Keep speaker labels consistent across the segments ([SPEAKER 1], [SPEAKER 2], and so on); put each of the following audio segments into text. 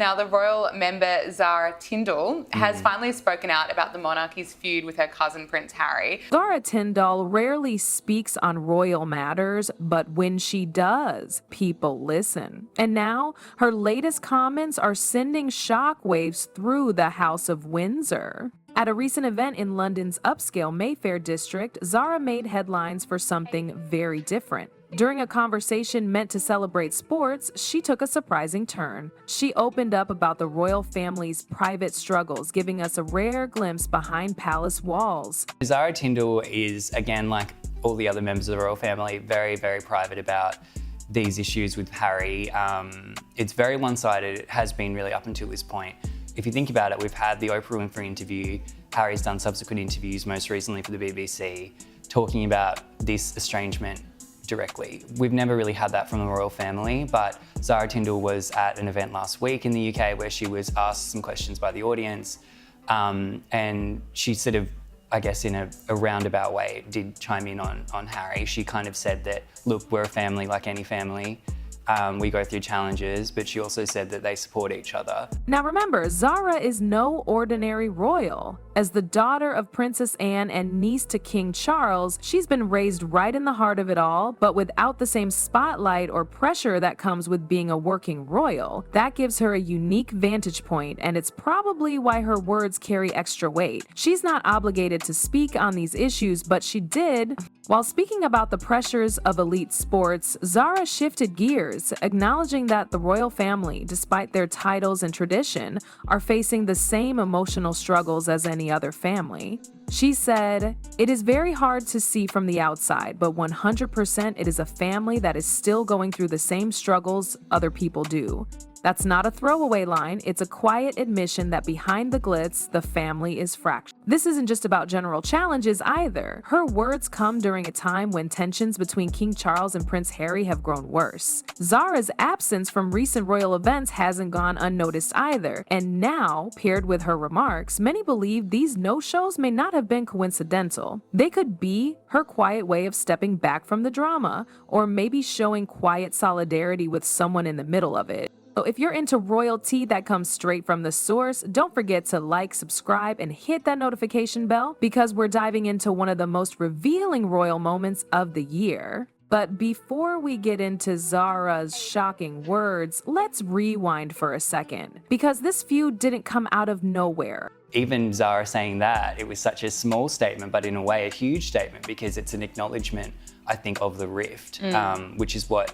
[SPEAKER 1] Now, the royal member Zara Tindall has finally spoken out about the monarchy's feud with her cousin Prince Harry.
[SPEAKER 2] Zara Tindall rarely speaks on royal matters, but when she does, people listen. And now, her latest comments are sending shockwaves through the House of Windsor. At a recent event in London's upscale Mayfair district, Zara made headlines for something very different. During a conversation meant to celebrate sports, she took a surprising turn. She opened up about the royal family's private struggles, giving us a rare glimpse behind palace walls.
[SPEAKER 3] Zara Tindall is, again, like all the other members of the royal family, very, very private about these issues with Harry. It's very one-sided. It has been really up until this point. If you think about it, we've had the Oprah Winfrey interview. Harry's done subsequent interviews, most recently for the BBC, talking about this estrangement directly. We've never really had that from the royal family, but Zara Tindall was at an event last week in the UK where she was asked some questions by the audience, and she sort of, I guess in a roundabout way, did chime in on Harry. She kind of said that, look, we're a family like any family. We go through challenges, but she also said that they support each other.
[SPEAKER 2] Now remember, Zara is no ordinary royal. As the daughter of Princess Anne and niece to King Charles, she's been raised right in the heart of it all, but without the same spotlight or pressure that comes with being a working royal. That gives her a unique vantage point, and it's probably why her words carry extra weight. She's not obligated to speak on these issues, but she did. While speaking about the pressures of elite sports, Zara shifted gears, acknowledging that the royal family, despite their titles and tradition, are facing the same emotional struggles as any other family. She said, "It is very hard to see from the outside, but 100% it is a family that is still going through the same struggles other people do. That's not a throwaway line, it's a quiet admission that behind the glitz, the family is fractured." This isn't just about general challenges either. Her words come during a time when tensions between King Charles and Prince Harry have grown worse. Zara's absence from recent royal events hasn't gone unnoticed either, and now, paired with her remarks, many believe these no-shows may not have been coincidental. They could be her quiet way of stepping back from the drama, or maybe showing quiet solidarity with someone in the middle of it. So if you're into royalty that comes straight from the source, don't forget to like, subscribe, and hit that notification bell because we're diving into one of the most revealing royal moments of the year. But before we get into Zara's shocking words, let's rewind for a second, because this feud didn't come out of nowhere.
[SPEAKER 3] Even Zara saying that, it was such a small statement, but in a way a huge statement, because it's an acknowledgement, I think, of the rift, which is what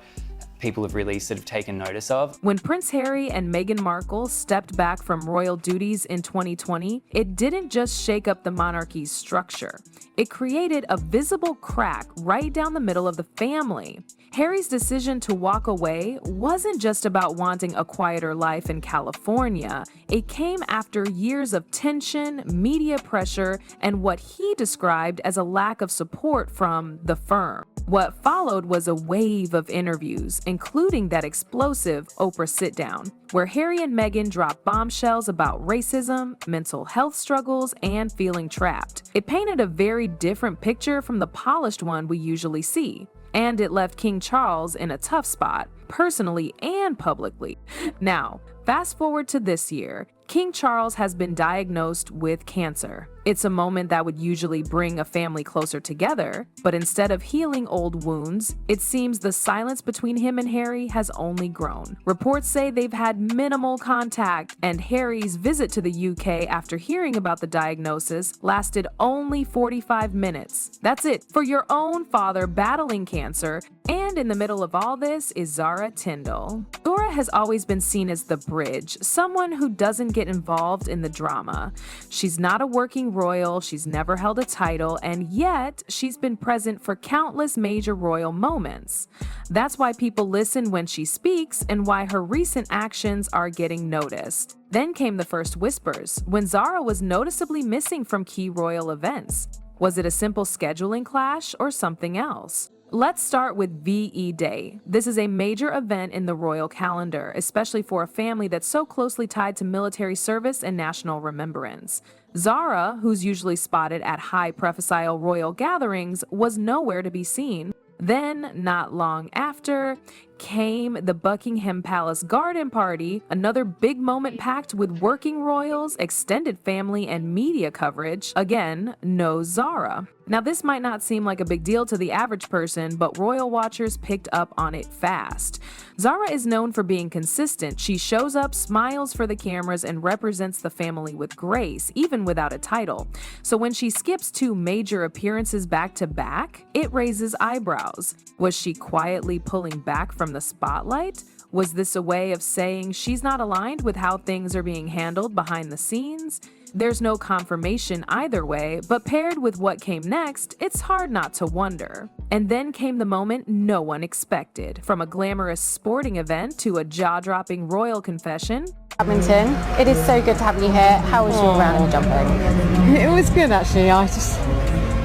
[SPEAKER 3] people have really sort of taken notice of.
[SPEAKER 2] When Prince Harry and Meghan Markle stepped back from royal duties in 2020, it didn't just shake up the monarchy's structure. It created a visible crack right down the middle of the family. Harry's decision to walk away wasn't just about wanting a quieter life in California. It came after years of tension, media pressure, and what he described as a lack of support from the firm. What followed was a wave of interviews, including that explosive Oprah sit-down, where Harry and Meghan dropped bombshells about racism, mental health struggles, and feeling trapped. It painted a very different picture from the polished one we usually see. And it left King Charles in a tough spot, personally and publicly. Now, fast forward to this year, King Charles has been diagnosed with cancer. It's a moment that would usually bring a family closer together, but instead of healing old wounds, it seems the silence between him and Harry has only grown. Reports say they've had minimal contact, and Harry's visit to the UK after hearing about the diagnosis lasted only 45 minutes. That's it. For your own father battling cancer, and in the middle of all this is Zara Tindall. Zara has always been seen as the bridge, someone who doesn't get involved in the drama. She's not a working royal, she's never held a title, and yet she's been present for countless major royal moments. That's why people listen when she speaks and why her recent actions are getting noticed. Then came the first whispers, when Zara was noticeably missing from key royal events. Was it a simple scheduling clash or something else? Let's start with VE Day. This is a major event in the royal calendar, especially for a family that's so closely tied to military service and national remembrance. Zara, who's usually spotted at high-profile royal gatherings, was nowhere to be seen. Then, not long after, came the Buckingham Palace garden party, another big moment packed with working royals, extended family, and media coverage. Again, no Zara. Now, this might not seem like a big deal to the average person, but royal watchers picked up on it fast. Zara is known for being consistent. She shows up, smiles for the cameras, and represents the family with grace, even without a title. So when she skips 2 major appearances back to back, it raises eyebrows. Was she quietly pulling back from the spotlight? Was this a way of saying she's not aligned with how things are being handled behind the scenes? There's no confirmation either way, but paired with what came next, it's hard not to wonder. And then came the moment no one expected. From a glamorous sporting event to a jaw-dropping royal confession.
[SPEAKER 4] Badminton, it is so good to have you here. How was your round of jumping?
[SPEAKER 5] It was good actually. I just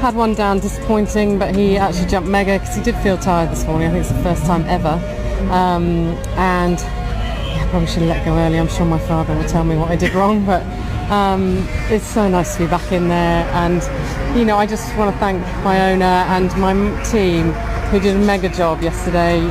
[SPEAKER 5] had one down, disappointing, but he actually jumped mega because he did feel tired this morning. I think it's the first time ever. And yeah, I probably should have let go early. I'm sure my father will tell me what I did wrong, but it's so nice to be back in there. And you know, I just want to thank my owner and my team who did a mega job yesterday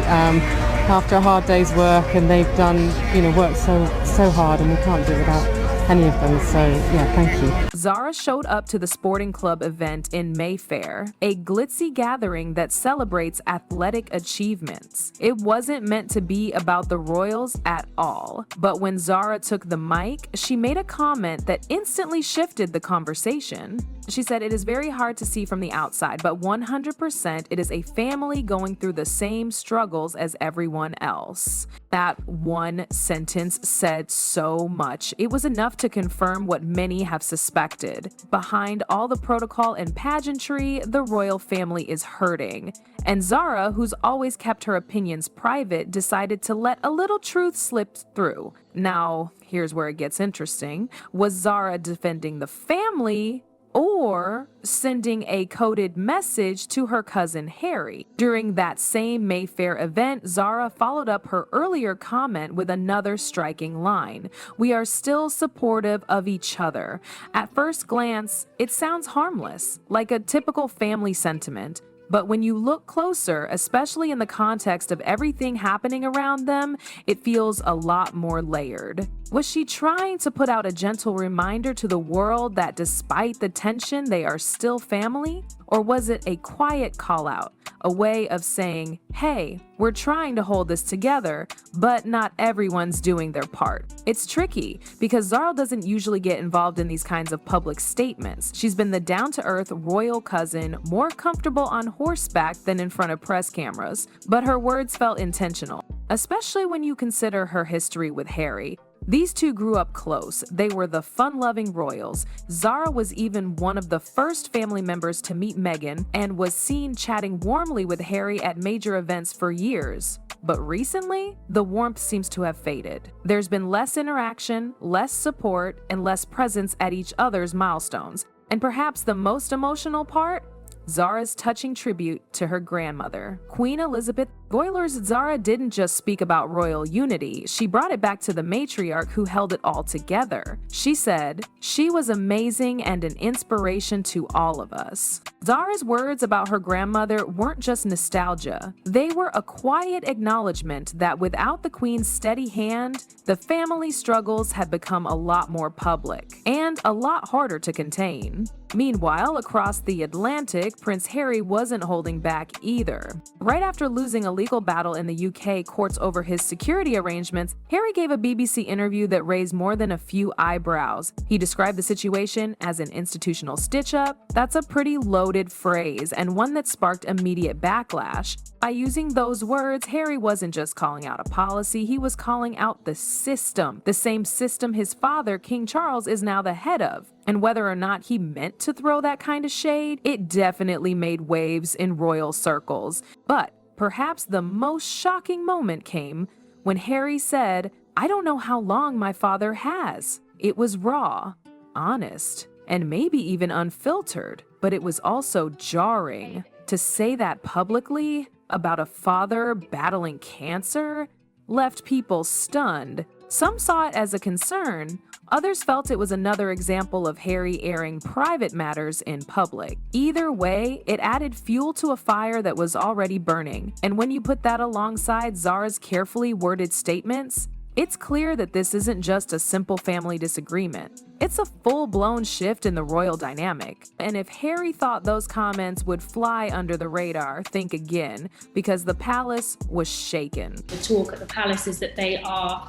[SPEAKER 5] after a hard day's work, and they've done, you know, worked so hard, and we can't do it without any of them. So yeah, thank you.
[SPEAKER 2] Zara showed up to the sporting club event in Mayfair, a glitzy gathering that celebrates athletic achievements. It wasn't meant to be about the royals at all, but when Zara took the mic, she made a comment that instantly shifted the conversation. She said, "It is very hard to see from the outside, but 100% it is a family going through the same struggles as everyone else." That one sentence said so much. It was enough to confirm what many have suspected. Behind all the protocol and pageantry, the royal family is hurting. And Zara, who's always kept her opinions private, decided to let a little truth slip through. Now, here's where it gets interesting. Was Zara defending the family or sending a coded message to her cousin Harry? During that same Mayfair event, Zara followed up her earlier comment with another striking line. "We are still supportive of each other." At first glance, it sounds harmless, like a typical family sentiment. But when you look closer, especially in the context of everything happening around them, it feels a lot more layered. Was she trying to put out a gentle reminder to the world that despite the tension, they are still family? Or was it a quiet call out, a way of saying, hey, we're trying to hold this together, but not everyone's doing their part? It's tricky because Zara doesn't usually get involved in these kinds of public statements. She's been the down-to-earth royal cousin, more comfortable on horseback than in front of press cameras, but her words felt intentional, especially when you consider her history with Harry. These two grew up close. They were the fun-loving royals. Zara was even one of the first family members to meet Meghan and was seen chatting warmly with Harry at major events for years. But recently, the warmth seems to have faded. There's been less interaction, less support, and less presence at each other's milestones. And perhaps the most emotional part? Zara's touching tribute to her grandmother, Queen Elizabeth. Goyler's Zara didn't just speak about royal unity, she brought it back to the matriarch who held it all together. She said, "She was amazing and an inspiration to all of us." Zara's words about her grandmother weren't just nostalgia. They were a quiet acknowledgement that without the Queen's steady hand, the family struggles had become a lot more public and a lot harder to contain. Meanwhile, across the Atlantic, Prince Harry wasn't holding back either. Right after losing a legal battle in the UK courts over his security arrangements, Harry gave a BBC interview that raised more than a few eyebrows. He described the situation as an institutional stitch-up. That's a pretty loaded phrase, and one that sparked immediate backlash. By using those words, Harry wasn't just calling out a policy, he was calling out the system, the same system his father, King Charles, is now the head of. And whether or not he meant to throw that kind of shade, it definitely made waves in royal circles. But perhaps the most shocking moment came when Harry said, "I don't know how long my father has." It was raw, honest, and maybe even unfiltered, but it was also jarring. To say that publicly about a father battling cancer left people stunned. Some saw it as a concern. Others felt it was another example of Harry airing private matters in public. Either way, it added fuel to a fire that was already burning. And when you put that alongside Zara's carefully worded statements, it's clear that this isn't just a simple family disagreement. It's a full-blown shift in the royal dynamic. And if Harry thought those comments would fly under the radar, think again, because the palace was shaken.
[SPEAKER 6] The talk at the palace is that they are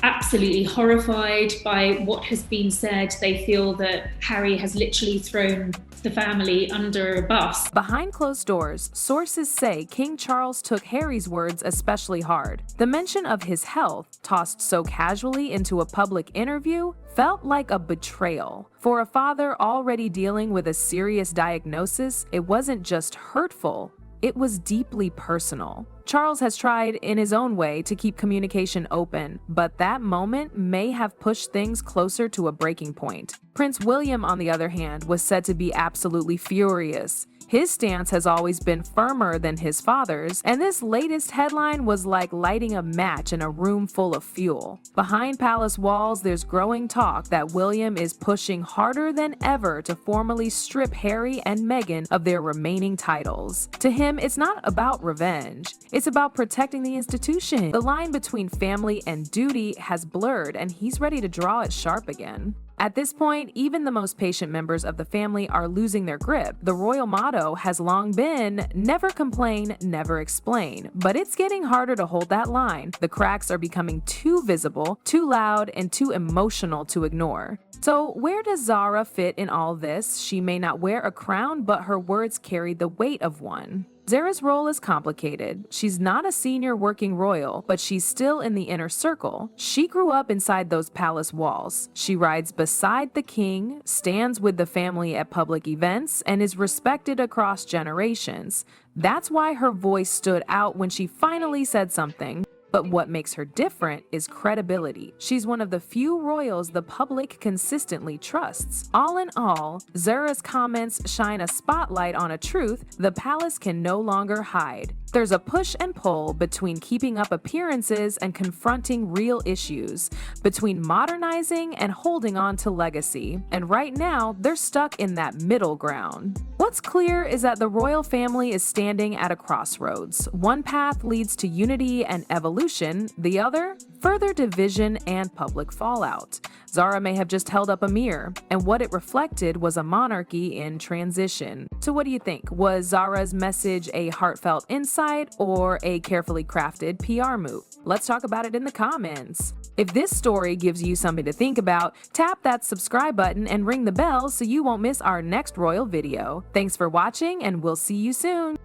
[SPEAKER 6] absolutely horrified by what has been said. They feel that Harry has literally thrown the family under a bus.
[SPEAKER 2] Behind closed doors, sources say King Charles took Harry's words especially hard. The mention of his health, tossed so casually into a public interview, felt like a betrayal. For a father already dealing with a serious diagnosis, it wasn't just hurtful, it was deeply personal. Charles has tried in his own way to keep communication open, but that moment may have pushed things closer to a breaking point. Prince William, on the other hand, was said to be absolutely furious. His stance has always been firmer than his father's, and this latest headline was like lighting a match in a room full of fuel. Behind palace walls, there's growing talk that William is pushing harder than ever to formally strip Harry and Meghan of their remaining titles. To him, it's not about revenge. It's about protecting the institution. The line between family and duty has blurred, and he's ready to draw it sharp again. At this point, even the most patient members of the family are losing their grip. The royal motto has long been, never complain, never explain. But it's getting harder to hold that line. The cracks are becoming too visible, too loud, and too emotional to ignore. So where does Zara fit in all this? She may not wear a crown, but her words carry the weight of one. Zara's role is complicated. She's not a senior working royal, but she's still in the inner circle. She grew up inside those palace walls. She rides beside the king, stands with the family at public events, and is respected across generations. That's why her voice stood out when she finally said something. But what makes her different is credibility. She's one of the few royals the public consistently trusts. All in all, Zara's comments shine a spotlight on a truth the palace can no longer hide. There's a push and pull between keeping up appearances and confronting real issues, between modernizing and holding on to legacy. And right now, they're stuck in that middle ground. What's clear is that the royal family is standing at a crossroads. One path leads to unity and evolution, the other, further division and public fallout. Zara may have just held up a mirror, and what it reflected was a monarchy in transition. So what do you think? Was Zara's message a heartfelt insight or a carefully crafted PR move? Let's talk about it in the comments. If this story gives you something to think about, tap that subscribe button and ring the bell so you won't miss our next royal video. Thanks for watching, and we'll see you soon.